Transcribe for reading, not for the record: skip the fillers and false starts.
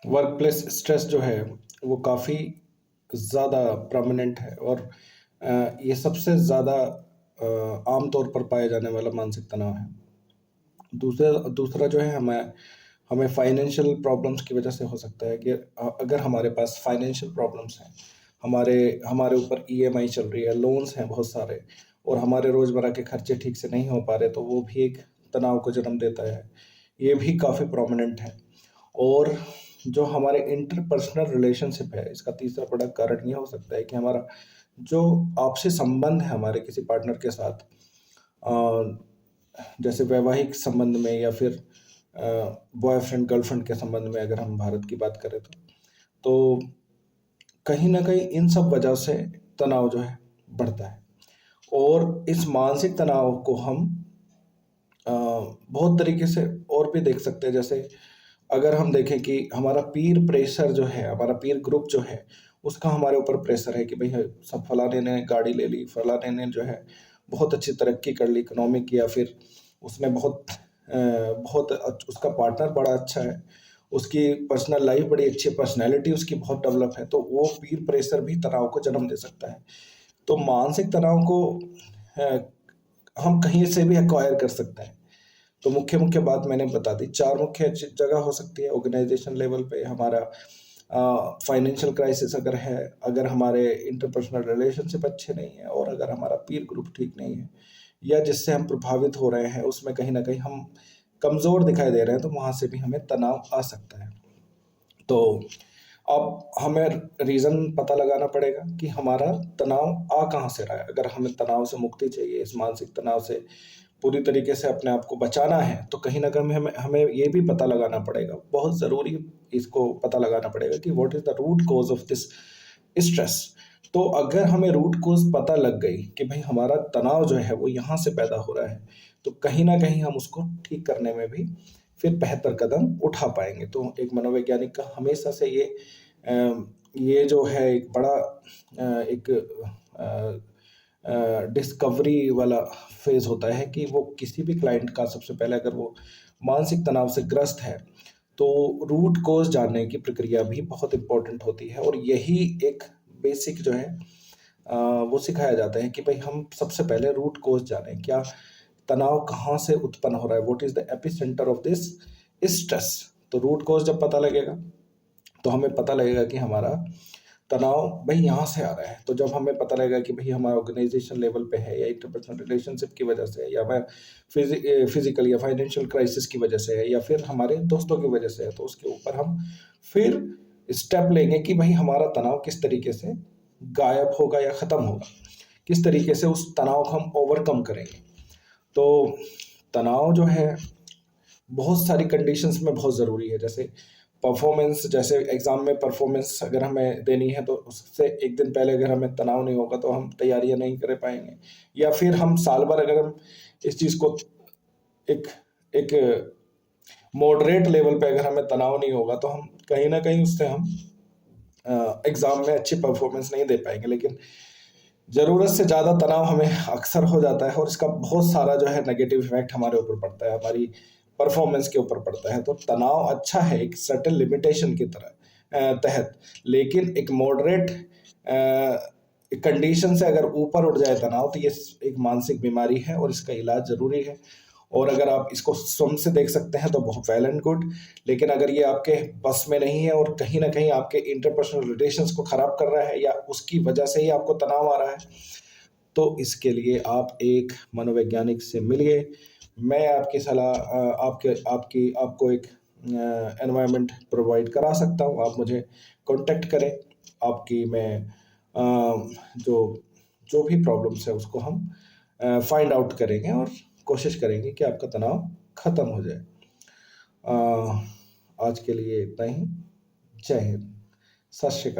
Work place stress जो है वो काफ़ी ज़्यादा प्रोमिनेंट है और ये सबसे ज़्यादा आम तौर पर पाया जाने वाला मानसिक तनाव है। दूसरा दूसरा जो है हमें हमें फाइनेंशियल प्रॉब्लम्स की वजह से हो सकता है कि अगर हमारे पास फाइनेंशियल प्रॉब्लम्स हैं, हमारे हमारे ऊपर ईएमआई चल रही है, लोन्स हैं बहुत सारे और हमारे रोज़मर्रा के खर्चे ठीक से नहीं हो पा रहे, तो वो भी एक तनाव को जन्म देता है। ये भी काफ़ी प्रोमिनेंट है। और जो हमारे इंटरपर्सनल रिलेशनशिप है, इसका तीसरा बड़ा कारण ये हो सकता है कि हमारा जो आपसी संबंध है हमारे किसी पार्टनर के साथ, जैसे वैवाहिक संबंध में या फिर बॉयफ्रेंड गर्लफ्रेंड के संबंध में अगर हम भारत की बात करें तो कहीं न कहीं इन सब वजह से तनाव जो है बढ़ता है। और इस मानसिक तनाव को हम बहुत तरीके से और भी देख सकते हैं। जैसे अगर हम देखें कि हमारा पीर प्रेशर जो है, हमारा पीर ग्रुप जो है, उसका हमारे ऊपर प्रेशर है कि भई सब फलाने ने गाड़ी ले ली, फलाने ने जो है बहुत अच्छी तरक्की कर ली इकोनॉमिक, या फिर उसने उसका पार्टनर बड़ा अच्छा है, उसकी पर्सनल लाइफ बड़ी अच्छी है, पर्सनैलिटी उसकी बहुत डेवलप है, तो वो पीर प्रेशर भी तनाव को जन्म दे सकता है। तो मानसिक तनाव को अ, हम कहीं से भी एक्वायर कर सकते हैं। तो मुख्य मुख्य बात मैंने बता दी। 4 मुख्य जगह हो सकती है। ऑर्गेनाइजेशन लेवल पे हमारा फाइनेंशियल क्राइसिस अगर है, अगर हमारे इंटरपर्सनल रिलेशनशिप अच्छे नहीं है और अगर हमारा पीर ग्रुप ठीक नहीं है, या जिससे हम प्रभावित हो रहे हैं उसमें कहीं न कहीं हम कमज़ोर दिखाई दे रहे हैं, तो वहाँ से भी हमें तनाव आ सकता है। तो अब हमें रीज़न पता लगाना पड़ेगा कि हमारा तनाव आ कहाँ से रहा है। अगर हमें तनाव से मुक्ति चाहिए, इस मानसिक तनाव से पूरी तरीके से अपने आप को बचाना है, तो कहीं न कहीं हमें हमें ये भी पता लगाना पड़ेगा, बहुत ज़रूरी इसको पता लगाना पड़ेगा कि what is the root cause of this stress. तो अगर हमें रूट कॉज़ पता लग गई कि भई हमारा तनाव जो है वो यहाँ से पैदा हो रहा है, तो कहीं न कहीं हम उसको ठीक करने में भी फिर बेहतर कदम उठा पाएँगे। तो एक मनोवैज्ञानिक का हमेशा से ये जो है एक बड़ा एक डिस्कवरी वाला फ़ेज़ होता है कि वो किसी भी क्लाइंट का सबसे पहले अगर वो मानसिक तनाव से ग्रस्त है, तो रूट कॉज़ जानने की प्रक्रिया भी बहुत इम्पोर्टेंट होती है। और यही एक बेसिक जो है वो सिखाया जाता है कि भई हम सबसे पहले रूट कॉज़ जानें। क्या तनाव कहाँ से उत्पन्न हो रहा है? What is the epicentre of this stress? तो रूट कॉज़ जब पता लगेगा, तो हमें पता लगेगा कि हमारा तनाव भई यहाँ से आ रहा है। तो जब हमें पता लगेगा कि भई हमारा ऑर्गेनाइज़ेशन लेवल पे है, या इंटरपर्सनल रिलेशनशिप की वजह से है, या मैं फिज़िकल या फाइनेंशियल क्राइसिस की वजह से है, या फिर हमारे दोस्तों की वजह से है, तो उसके ऊपर हम फिर स्टेप लेंगे कि भई हमारा तनाव किस तरीके से गायब होगा या ख़त्म होगा। किस तरीके से उस तनाव को हम ओवरकम करेंगे। तो तनाव जो है बहुत सारी कंडीशंस में बहुत ज़रूरी है। जैसे परफॉर्मेंस, जैसे एग्ज़ाम में परफॉर्मेंस अगर हमें देनी है, तो उससे 1 दिन पहले अगर हमें तनाव नहीं होगा तो हम तैयारियाँ नहीं कर पाएँगे। या फिर हम साल भर अगर हम इस चीज़ को एक एक मॉडरेट लेवल पे अगर हमें तनाव नहीं होगा, तो हम कहीं न कहीं उससे हम एग्ज़ाम में अच्छी परफॉर्मेंस नहीं दे पाएँगे। लेकिन ज़रूरत से ज़्यादा तनाव हमें अक्सर हो जाता है और इसका बहुत सारा जो है नेगेटिव इफ़ेक्ट हमारे ऊपर पड़ता है, हमारी परफ़ॉर्मेंस के ऊपर पड़ता है। तो तनाव अच्छा है एक सर्टेन लिमिटेशन की तहत, लेकिन एक मॉडरेट कंडीशन से अगर ऊपर उठ जाए तनाव, तो ये एक मानसिक बीमारी है और इसका इलाज ज़रूरी है। और अगर आप इसको स्वयं से देख सकते हैं तो बहुत वेल एंड गुड। लेकिन अगर ये आपके बस में नहीं है और कहीं न कहीं आपके इंटरपर्सनल रिलेशंस को ख़राब कर रहा है, या उसकी वजह से ही आपको तनाव आ रहा है, तो इसके लिए आप एक मनोवैज्ञानिक से मिलिए। मैं आपकी सलाह आपको एक एनवायरनमेंट प्रोवाइड करा सकता हूँ। आप मुझे कॉन्टैक्ट करें। आपकी मैं जो जो भी प्रॉब्लम्स है उसको हम फाइंड आउट करेंगे और कोशिश करेंगे कि आपका तनाव ख़त्म हो जाए। आज के लिए इतना ही। जय हिंद। सत श्री अकाल।